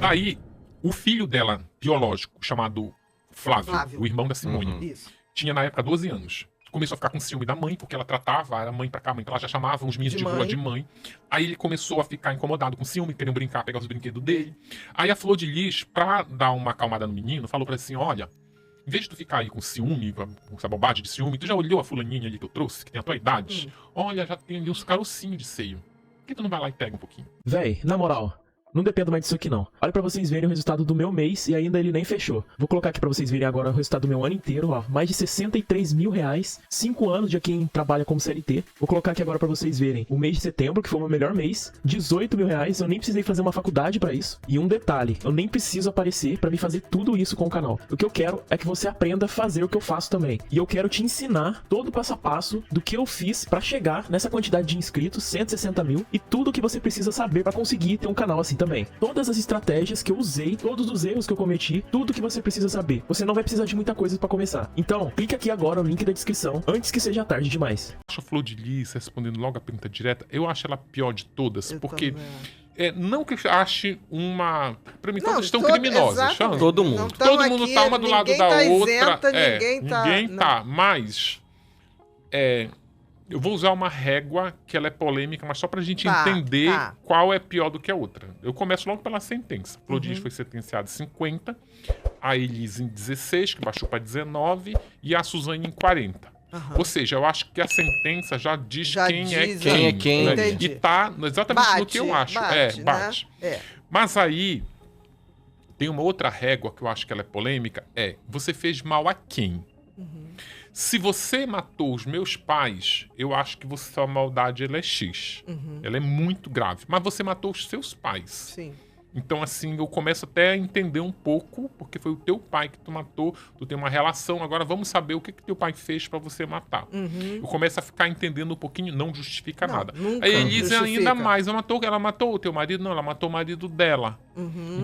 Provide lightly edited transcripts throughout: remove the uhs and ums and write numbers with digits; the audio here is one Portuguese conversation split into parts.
Daí, o filho dela, biológico, chamado Flávio, o irmão da Simone, Isso. tinha na época 12 anos. Começou a ficar com ciúme da mãe, porque ela tratava a mãe pra cá, mãe pra lá, já chamava os meninos de rua de mãe. Aí ele começou a ficar incomodado com ciúme, querendo brincar, pegar os brinquedos dele. Aí a Flor de Lis, pra dar uma acalmada no menino, falou pra ele assim, olha, em vez de tu ficar aí com ciúme, com essa bobagem de ciúme, tu já olhou a fulaninha ali que eu trouxe, que tem a tua idade? Olha, já tem ali uns carocinhos de seio. Por que tu não vai lá e pega um pouquinho? Véi, na moral, não dependo mais disso aqui não. Olha pra vocês verem o resultado do meu mês e ainda ele nem fechou. Vou colocar aqui pra vocês verem agora o resultado do meu ano inteiro, ó. Mais de 63 mil reais, 5 anos de quem trabalha como CLT. Vou colocar aqui agora pra vocês verem o mês de setembro, que foi o meu melhor mês. 18 mil reais, eu nem precisei fazer uma faculdade pra isso. E um detalhe, eu nem preciso aparecer pra me fazer tudo isso com o canal. O que eu quero é que você aprenda a fazer o que eu faço também. E eu quero te ensinar todo o passo a passo do que eu fiz pra chegar nessa quantidade de inscritos, 160 mil, e tudo o que você precisa saber pra conseguir ter um canal assim também. Todas as estratégias que eu usei, todos os erros que eu cometi, tudo que você precisa saber. Você não vai precisar de muita coisa pra começar. Então, clica aqui agora no link da descrição, antes que seja tarde demais. Eu acho a Flor de Lis, respondendo logo a pergunta direta, eu acho ela a pior de todas, porque... não que eu ache uma... Pra mim, todas estão criminosas. Sabe? Todo mundo. Todo mundo tá uma do lado da outra. Isenta, ninguém tá. Mas... eu vou usar uma régua que ela é polêmica, mas só pra gente entender qual é pior do que a outra. Eu começo logo pela sentença. Flor de Lis foi sentenciada em 50, a Elise em 16, que baixou pra 19, e a Suzane em 40. Ou seja, eu acho que a sentença já diz quem é quem. Né? E tá exatamente no que eu acho. Bate. Né? Mas aí, tem uma outra régua que eu acho que ela é polêmica, você fez mal a quem? Se você matou os meus pais, eu acho que sua maldade ela é X. Ela é muito grave. Mas você matou os seus pais. Sim. Então, assim, eu começo até a entender um pouco, porque foi o teu pai que tu matou, tu tem uma relação, agora vamos saber o que teu pai fez pra você matar. Eu começo a ficar entendendo um pouquinho, não justifica nada. Nunca a Elise justifica. ainda mais, ela matou o teu marido? Não, ela matou o marido dela.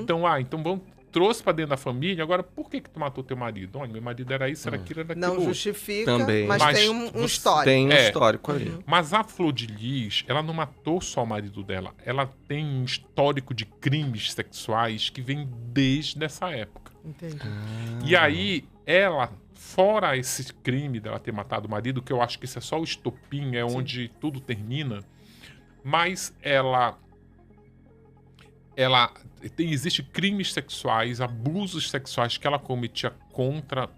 Então, vamos... Trouxe pra dentro da família, agora por que tu matou teu marido? Olha, meu marido era isso, era aquilo, era aquilo. Não justifica, também. mas tem um histórico. Tem um histórico ali. Mas a Flor de Lis, ela não matou só o marido dela, ela tem um histórico de crimes sexuais que vem desde essa época. Entendi. E aí, ela, fora esse crime dela ter matado o marido, que eu acho que isso é só o estopim, onde tudo termina, mas existe crimes sexuais, abusos sexuais que ela cometia contra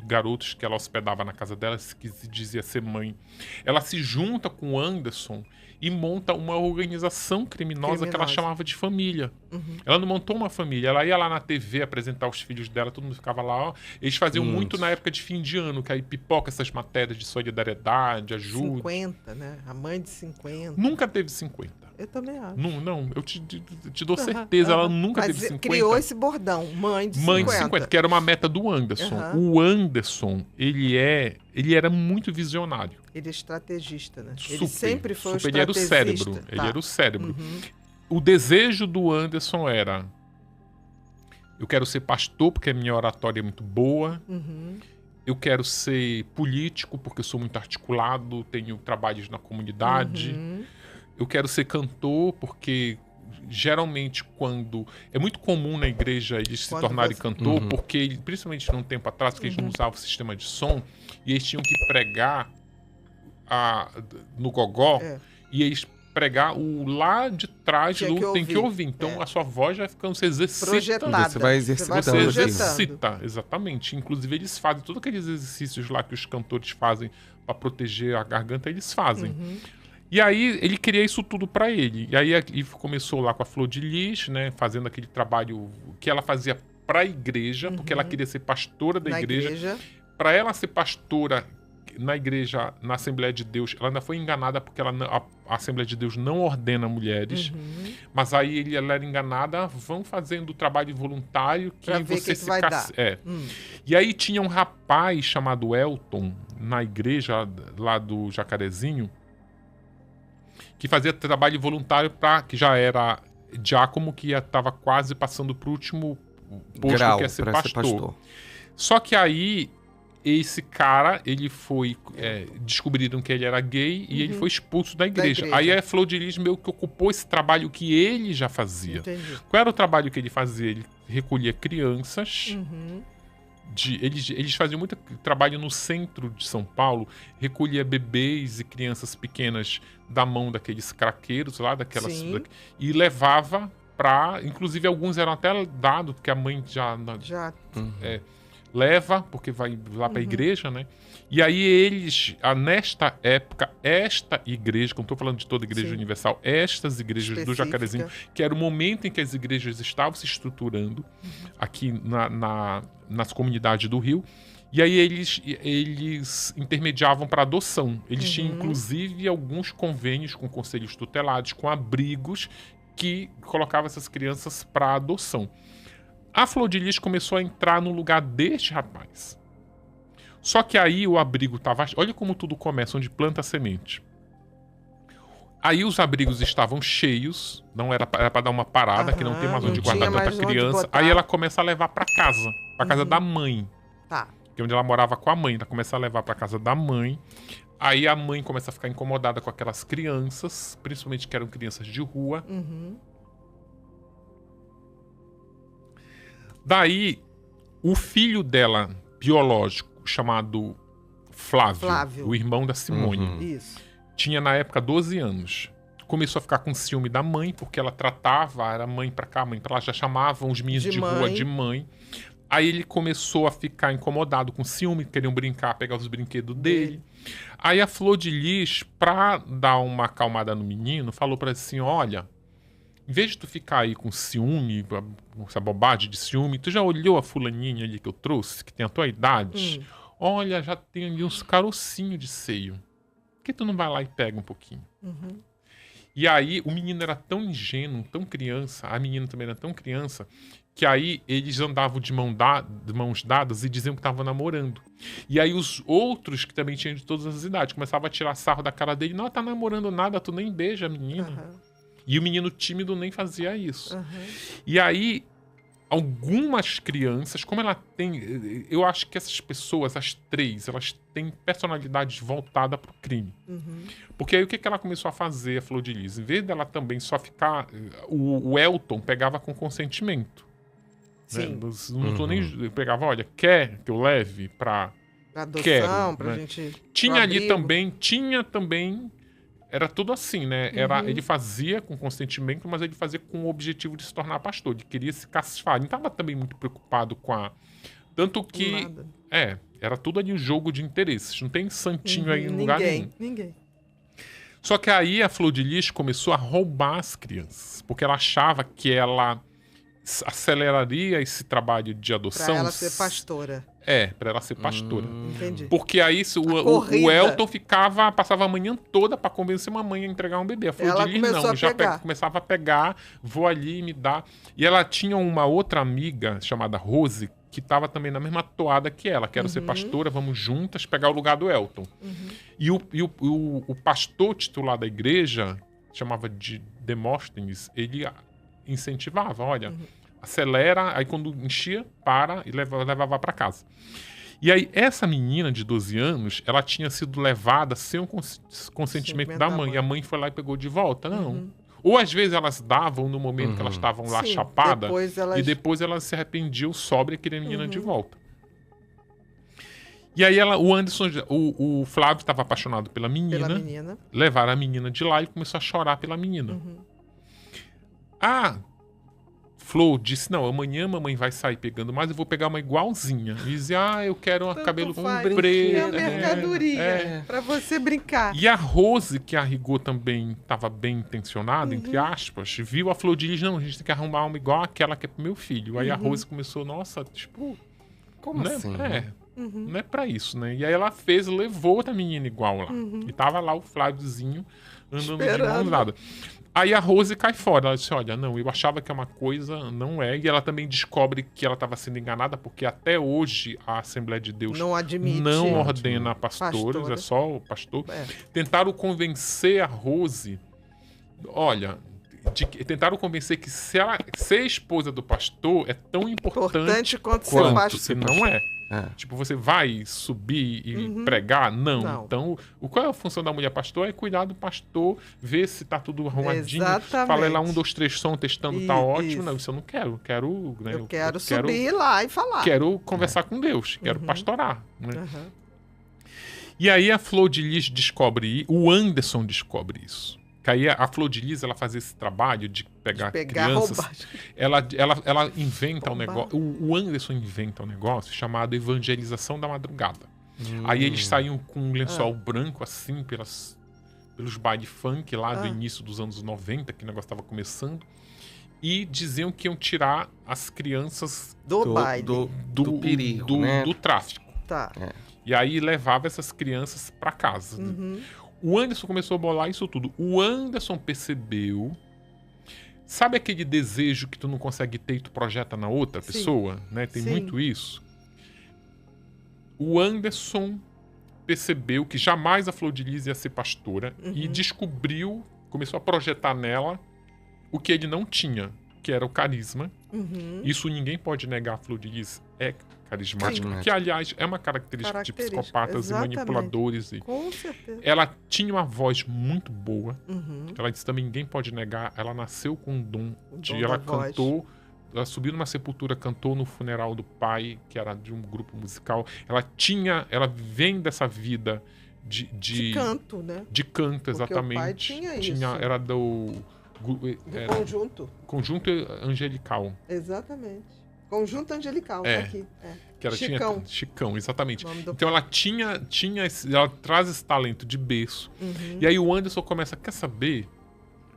garotos que ela hospedava na casa dela, que se dizia ser mãe. Ela se junta com o Anderson e monta uma organização criminosa que ela chamava de família. Ela não montou uma família, ela ia lá na TV apresentar os filhos dela, todo mundo ficava lá, ó. Eles faziam muito na época de fim de ano, que aí pipoca essas matérias de solidariedade, ajuda. 50, né? A mãe de 50. Nunca teve 50. Eu também acho. Não, eu te dou certeza, ela nunca teve 50. Criou esse bordão, mãe de 50. Mãe de 50, que era uma meta do Anderson. O Anderson, ele era muito visionário. Ele é estrategista, né? Super, ele sempre foi super, ele era o cérebro. Ele era o cérebro. O desejo do Anderson era: eu quero ser pastor porque a minha oratória é muito boa. Eu quero ser político porque eu sou muito articulado, tenho trabalhos na comunidade. Eu quero ser cantor porque geralmente quando... É muito comum na igreja eles se tornarem cantor, porque principalmente num tempo atrás, que eles não usavam o sistema de som, e eles tinham que pregar no gogó, e eles pregar o lá de trás tem que ouvir. Então a sua voz vai ficando, você exercita. Projetada. Você vai exercitando. Você exercita, exatamente. Inclusive eles fazem todos aqueles exercícios lá que os cantores fazem para proteger a garganta, eles fazem. E aí ele queria isso tudo para ele. E aí ele começou lá com a Flor de Lis, né, fazendo aquele trabalho que ela fazia para a igreja, porque ela queria ser pastora da igreja. Para ela ser pastora na igreja, na Assembleia de Deus, ela ainda foi enganada porque a Assembleia de Deus não ordena mulheres. Mas aí ela era enganada, vão fazendo o trabalho voluntário que pra ver você que vai dar. E aí tinha um rapaz chamado Elton na igreja lá do Jacarezinho, que fazia trabalho voluntário que já era diácono, que estava quase passando para o último posto, que é ser pastor. Só que aí esse cara, ele foi... descobriram que ele era gay e ele foi expulso da igreja. Aí a Flor de Lis meio que ocupou esse trabalho que ele já fazia. Entendi. Qual era o trabalho que ele fazia? Ele recolhia crianças... Eles faziam muito trabalho no centro de São Paulo, recolhia bebês e crianças pequenas da mão daqueles craqueiros lá, e levava para... Inclusive, alguns eram até dados, porque a mãe já leva, porque vai lá para a igreja, né? E aí eles, nesta época, esta igreja, que eu não estou falando de toda a igreja universal, estas igrejas do Jacarezinho, que era o momento em que as igrejas estavam se estruturando aqui nas comunidades do Rio, e aí eles intermediavam para adoção. Eles tinham, inclusive, alguns convênios com conselhos tutelados, com abrigos, que colocavam essas crianças para adoção. A Flor de Lis começou a entrar no lugar deste rapaz. Só que aí o abrigo estava... Olha como tudo começa, onde planta a semente. Aí os abrigos estavam cheios, não era para dar uma parada, que não tem mais onde guardar tanta criança. Aí ela começa a levar para casa da mãe. Tá. Que é onde ela morava com a mãe. Ela começa a levar para casa da mãe. Aí a mãe começa a ficar incomodada com aquelas crianças, principalmente que eram crianças de rua. Daí, o filho dela, biológico, chamado Flávio, o irmão da Simone, tinha na época 12 anos. Começou a ficar com ciúme da mãe, porque ela tratava, era mãe pra cá, mãe pra lá, já chamavam os meninos de rua de mãe. Aí ele começou a ficar incomodado com ciúme, queriam brincar, pegar os brinquedos dele. Aí a Flor de Lis, pra dar uma acalmada no menino, falou pra ele assim, olha... Em vez de tu ficar aí com ciúme, com essa bobagem de ciúme, tu já olhou a fulaninha ali que eu trouxe, que tem a tua idade? Olha, já tem ali uns carocinhos de seio. Por que tu não vai lá e pega um pouquinho? E aí, o menino era tão ingênuo, tão criança, a menina também era tão criança, que aí eles andavam de mãos dadas e diziam que estavam namorando. E aí os outros, que também tinham de todas as idades, começavam a tirar sarro da cara dele. Não, tá namorando nada, tu nem beija a menina. E o menino tímido nem fazia isso. E aí, algumas crianças, como ela tem... Eu acho que essas pessoas, as três, elas têm personalidades voltadas pro crime. Porque aí o que ela começou a fazer, a Flor de Lis? Em vez dela também só ficar... O Elton pegava com consentimento. Sim. Né? Não tô nem... Eu pegava, olha, quer que eu leve pra adoção, quero, pra né? gente... Tinha também... Era tudo assim, né? Ele fazia com consentimento, mas ele fazia com o objetivo de se tornar pastor. Ele queria se caçar. Ele não estava também muito preocupado com a... Tanto que... Nada. Era tudo ali um jogo de interesses. Não tem santinho aí em lugar nenhum. Ninguém. Só que aí a Flor de Lis começou a roubar as crianças. Porque ela achava que ela aceleraria esse trabalho de adoção. Pra ela ser pastora. Pra ela ser pastora. Entendi. Porque aí o Elton passava a manhã toda pra convencer uma mãe a entregar um bebê. A Flor de Lis não, começava a pegar, vou ali e me dá. E ela tinha uma outra amiga chamada Rose, que estava também na mesma toada que ela. Quero ser pastora, vamos juntas pegar o lugar do Elton. E o pastor titular da igreja, chamava de Demóstenes, ele incentivava, olha... Acelera, aí quando enchia, para e levava para casa. E aí, essa menina de 12 anos, ela tinha sido levada sem o consentimento da mãe. E a mãe foi lá e pegou de volta. Não. Ou às vezes elas davam no momento que elas estavam lá chapadas, e depois elas se arrependiam, sobra e queriam a menina de volta. E aí o Anderson, o Flávio estava apaixonado pela menina. Levaram a menina de lá e começou a chorar pela menina. Flor disse, não, amanhã a mamãe vai sair pegando mais, eu vou pegar uma igualzinha. E dizia, eu quero um cabelo preto. É uma mercadoria, pra você brincar. E a Rose, que a rigor também estava bem intencionada, entre aspas, viu a Flor de Lis, não, a gente tem que arrumar uma igual àquela que é pro meu filho. Aí a Rose começou, nossa, tipo... Como assim? Não é pra isso, né? E aí ela levou outra menina igual lá. E tava lá o Fláviozinho andando de mão dada. Aí a Rose cai fora. Ela disse, olha, não, eu achava que é uma coisa, não é. E ela também descobre que ela estava sendo enganada, porque até hoje a Assembleia de Deus não ordena pastores, é só o pastor. Tentaram convencer a Rose, olha, tentaram convencer que ser esposa do pastor é tão importante quanto ser pastor. Se não é. Tipo, você vai subir e pregar? Não. Então, qual é a função da mulher pastor? É cuidar do pastor, ver se tá tudo arrumadinho. Exatamente. Fala lá 1, 2, 3 som, testando, tá ótimo. Não, isso eu não quero. Eu quero subir lá e falar. Quero conversar com Deus, quero pastorar. Né? E aí a Flor de Lis descobre, o Anderson descobre isso. Que aí a Flor de Lis, ela faz esse trabalho de pegar crianças. Ela inventa um negócio. O Anderson inventa um negócio chamado evangelização da madrugada. Aí eles saíam com um lençol branco, assim, pelos baile funk lá do início dos anos 90, que o negócio estava começando. E diziam que iam tirar as crianças do baile. Do perigo, né? do tráfico. Tá. E aí levava essas crianças para casa. O Anderson começou a bolar isso tudo. O Anderson percebeu... Sabe aquele desejo que tu não consegue ter e tu projeta na outra pessoa? Né? Tem muito isso. O Anderson percebeu que jamais a Flor de Lis ia ser pastora e descobriu, começou a projetar nela o que ele não tinha, que era o carisma. Isso ninguém pode negar. A Flor de Lis é carismática, que, aliás, é uma característica de psicopatas e manipuladores. Com certeza. Ela tinha uma voz muito boa. Ela disse também, ninguém pode negar, ela nasceu com um dom. Ela cantou, ela subiu numa sepultura, cantou no funeral do pai, que era de um grupo musical. Ela vem dessa vida de canto, né? De canto, exatamente. O pai tinha isso. Era do Conjunto Angelical. Exatamente. Conjunto Angelical, tá aqui. Que ela Chicão. Chicão, exatamente. Então ela ela traz esse talento de berço. E aí o Anderson começa, quer saber?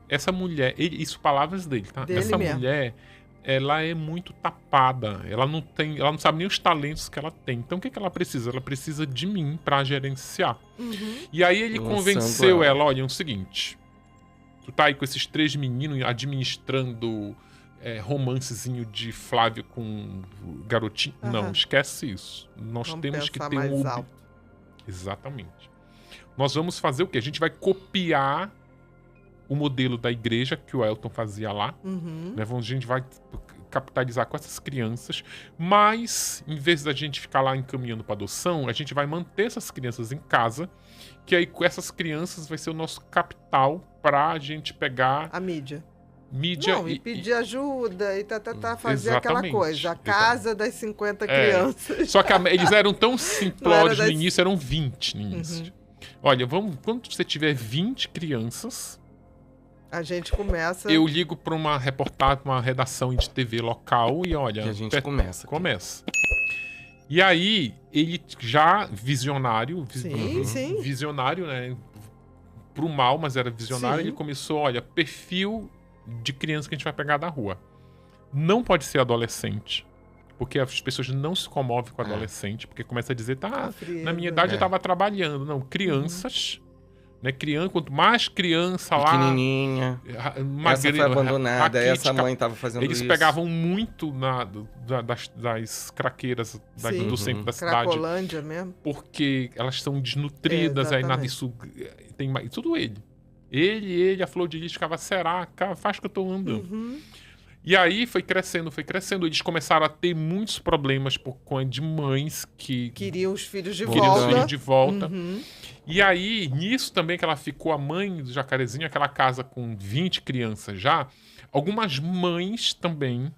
Essa mulher, isso palavras dele, tá? Essa mulher, ela é muito tapada. Ela não sabe nem os talentos que ela tem. Então o que ela precisa? Ela precisa de mim pra gerenciar. E aí ele convenceu ela, olha, é o seguinte, tu tá aí com esses 3 meninos administrando romancezinho de Flávio com garotinho. Não, esquece isso. Nós temos que ter mais alto. Exatamente. Nós vamos fazer o quê? A gente vai copiar o modelo da igreja que o Elton fazia lá. Né? A gente vai capitalizar com essas crianças, mas em vez da gente ficar lá encaminhando para adoção, a gente vai manter essas crianças em casa, que aí com essas crianças vai ser o nosso capital para a gente pegar a mídia. Não, e pedir ajuda e fazer aquela coisa. A casa das 50 crianças. Só que eles eram tão simplórios no início, eram 20 no início. Olha, quando você tiver 20 crianças, a gente começa... Eu ligo para uma reportagem, uma redação de TV local e olha... E a gente começa. E aí, ele já visionário... Sim. Visionário, né? Pro mal, mas era visionário. Ele começou, olha, perfil de criança que a gente vai pegar da rua. Não pode ser adolescente. Porque as pessoas não se comovem com adolescente. Porque começa a dizer, na minha idade eu estava trabalhando. Não, crianças... Né, quanto mais criança lá... Pequenininha. Essa foi abandonada, essa mãe estava fazendo isso. Eles pegavam muito das craqueiras do centro da cidade. Cracolândia mesmo. Porque elas são desnutridas, aí nada isso... Tem mais, tudo ele. Ele, a Flor de Lis ficava, será? Faz que eu tô andando. E aí foi crescendo. Eles começaram a ter muitos problemas por conta de mães que... Queriam os filhos de volta. E aí, nisso também que ela ficou, a mãe do Jacarezinho, aquela casa com 20 crianças já, algumas mães também,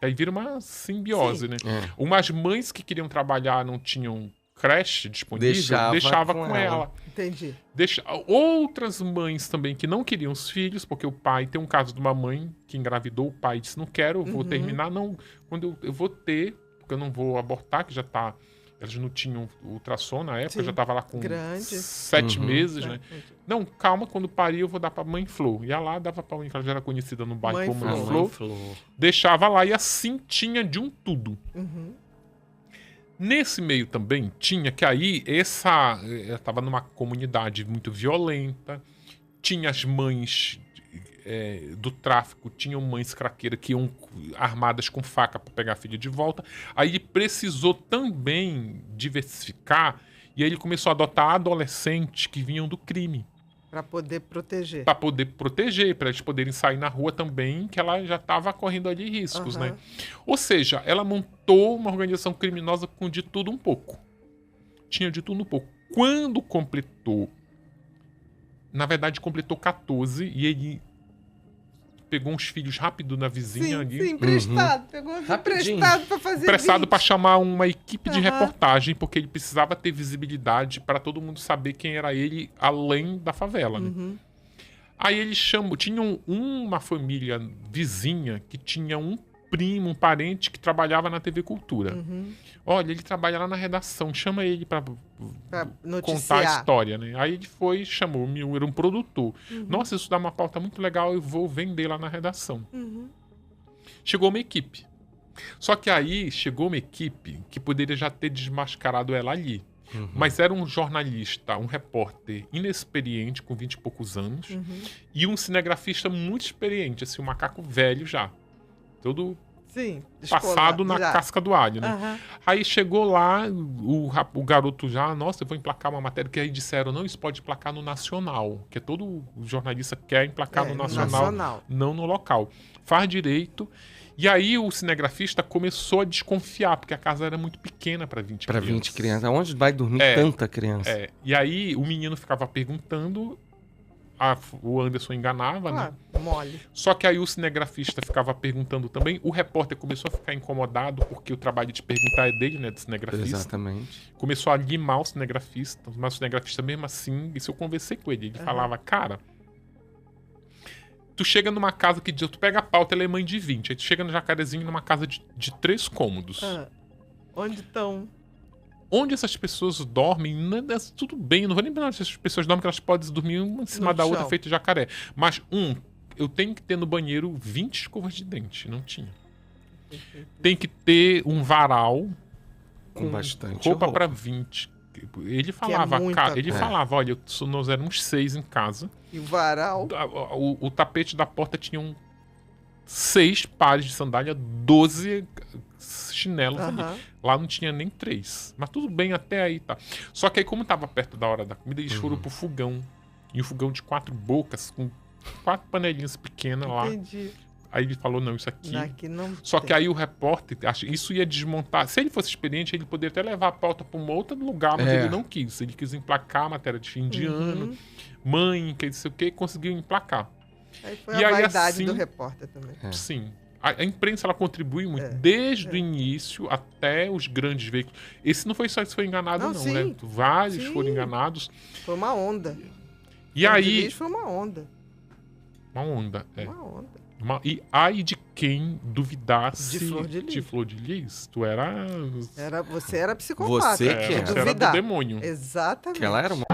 aí vira uma simbiose, né? Umas mães que queriam trabalhar, não tinham creche disponível, deixava com ela. Entendi. Outras mães também que não queriam os filhos, porque o pai, tem um caso de uma mãe que engravidou, o pai disse, não quero, eu vou terminar, não, quando eu vou ter, porque eu não vou abortar, que já tá... Elas não tinham ultrassom na época, já estava lá com 7 meses, né? Não, calma, quando parir eu vou dar pra Mãe Flor. Ia lá, dava pra Mãe Flor, ela já era conhecida no bairro como Mãe Flor. Deixava lá e assim tinha de um tudo. Nesse meio também tinha que aí, ela estava numa comunidade muito violenta, tinha as mães... do tráfico, tinham mães craqueiras que iam armadas com faca para pegar a filha de volta. Aí ele precisou também diversificar e aí ele começou a adotar adolescentes que vinham do crime. Para poder proteger. Para poder proteger, para eles poderem sair na rua também, que ela já estava correndo ali riscos, né? Ou seja, ela montou uma organização criminosa com de tudo um pouco. Tinha de tudo um pouco. Quando completou, na verdade completou 14, e ele pegou uns filhos rápido na vizinha ali. Sim, emprestado. Pegou emprestado para fazer emprestado para chamar uma equipe de reportagem, porque ele precisava ter visibilidade para todo mundo saber quem era ele, além da favela, né? Aí ele chamou... Tinha uma família vizinha que tinha um primo, um parente que trabalhava na TV Cultura. Olha, ele trabalha lá na redação, chama ele para contar a história, né? Aí ele foi, chamou, era um produtor. Nossa, isso dá uma pauta muito legal, eu vou vender lá na redação. Chegou uma equipe. Só que aí chegou uma equipe que poderia já ter desmascarado ela ali. Mas era um jornalista, um repórter inexperiente, com 20 e poucos anos, e um cinegrafista muito experiente, assim, um macaco velho já. Todo passado na casca do alho, né? Aí chegou lá, o garoto já, nossa, eu vou emplacar uma matéria, que aí disseram, não, isso pode emplacar no Nacional, que todo jornalista quer emplacar no Nacional, não no local. Faz direito. E aí o cinegrafista começou a desconfiar, porque a casa era muito pequena para 20 crianças. Para 20 crianças. Onde vai dormir tanta criança? E aí o menino ficava perguntando, o Anderson enganava, né? Mole. Só que aí o cinegrafista ficava perguntando também, o repórter começou a ficar incomodado, porque o trabalho de perguntar é dele, né, do cinegrafista. Exatamente. Começou a limar o cinegrafista, mas o cinegrafista mesmo assim, isso eu conversei com ele, ele falava, cara, tu chega numa casa que diz, tu pega a pauta, ela é mãe de 20, aí tu chega no Jacarezinho numa casa de 3 cômodos. Onde estão? Onde essas pessoas dormem, tudo bem, eu não vou nem lembrar se essas pessoas dormem, que elas podem dormir uma em cima da outra, feito jacaré. Mas, eu tenho que ter no banheiro 20 escovas de dente, não tinha. Tem que ter um varal com bastante roupa para 20. Ele falava, falava, olha, nós éramos 6 em casa. E o varal? O tapete da porta tinha 6 pares de sandália, 12 chinelos ali. Lá não tinha nem 3. Mas tudo bem até aí, tá. Só que aí, como tava perto da hora da comida, eles foram pro fogão. E um fogão de 4 bocas, com 4 panelinhas pequenas lá. Aí ele falou, não, isso aqui... não Só que aí o repórter, isso ia desmontar. Se ele fosse experiente, ele poderia até levar a pauta para um outro lugar, mas ele não quis. Ele quis emplacar a matéria de fim de ano, mãe, que não sei o que, conseguiu emplacar. Aí foi a vaidade do repórter também. Sim. A imprensa, ela contribui muito, desde o início até os grandes veículos. Esse não foi só que foi enganado, não, né? Vários foram enganados. Foi uma onda. E aí... Foi uma onda. Uma onda, Uma onda. E ai de quem duvidasse de Flor de Lis. Tu era... Você era psicopata. Você que era do demônio. Exatamente. Que ela era uma...